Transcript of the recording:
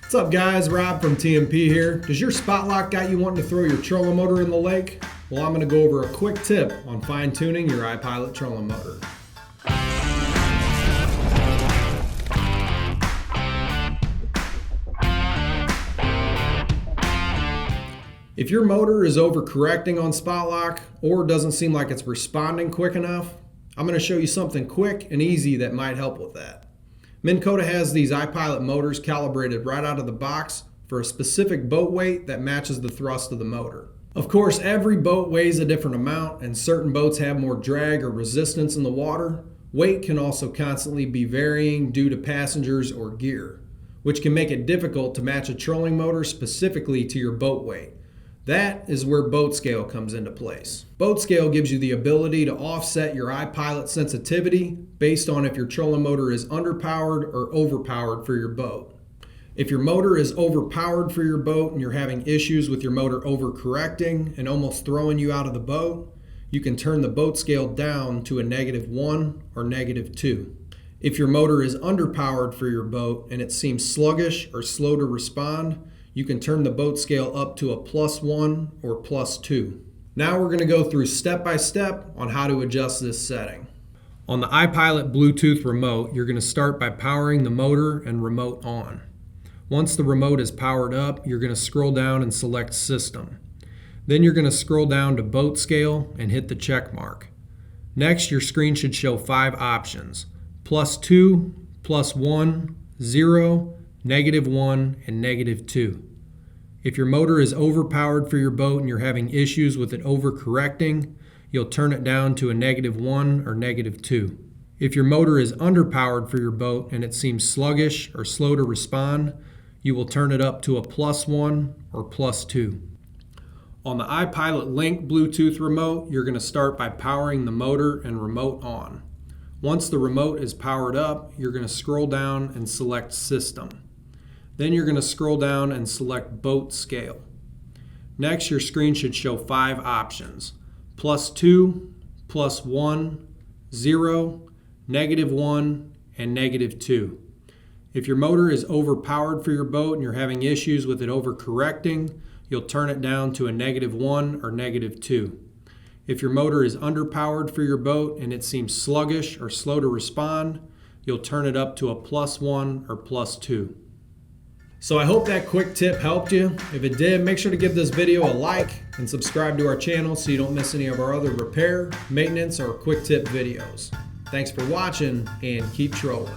What's up guys, Rob from TMP here. Does your spot lock got you wanting to throw your trolling motor in the lake? Well, I'm going to go over a quick tip on fine tuning your iPilot trolling motor. If your motor is overcorrecting on spot lock or doesn't seem like it's responding quick enough, I'm going to show you something quick and easy that might help with that. Minn Kota has these iPilot motors calibrated right out of the box for a specific boat weight that matches the thrust of the motor. Of course, every boat weighs a different amount and certain boats have more drag or resistance in the water. Weight can also constantly be varying due to passengers or gear, which can make it difficult to match a trolling motor specifically to your boat weight. That is where boat scale comes into place. Boat scale gives you the ability to offset your iPilot sensitivity based on if your trolling motor is underpowered or overpowered for your boat. If your motor is overpowered for your boat and you're having issues with your motor overcorrecting and almost throwing you out of the boat, you can turn the boat scale down to a -1 or -2. If your motor is underpowered for your boat and it seems sluggish or slow to respond, you can turn the boat scale up to a +1 or +2. Now we're going to go through step by step on how to adjust this setting. On the iPilot Bluetooth remote, you're going to start by powering the motor and remote on. Once the remote is powered up, you're going to scroll down and select System. Then you're going to scroll down to Boat Scale and hit the check mark. Next, your screen should show 5 options: +2, +1, 0, -1, and -2. If your motor is overpowered for your boat and you're having issues with it overcorrecting, you'll turn it down to a -1 or -2. If your motor is underpowered for your boat and it seems sluggish or slow to respond, you will turn it up to a +1 or +2. On the iPilot Link Bluetooth remote, you're going to start by powering the motor and remote on. Once the remote is powered up, you're going to scroll down and select System. Then you're going to scroll down and select Boat Scale. Next, your screen should show 5 options: +2, +1, 0, -1, and -2. If your motor is overpowered for your boat and you're having issues with it overcorrecting, you'll turn it down to a -1 or -2. If your motor is underpowered for your boat and it seems sluggish or slow to respond, you'll turn it up to a +1 or +2. So I hope that quick tip helped you. If it did, make sure to give this video a like and subscribe to our channel so you don't miss any of our other repair, maintenance, or quick tip videos. Thanks for watching and keep trolling.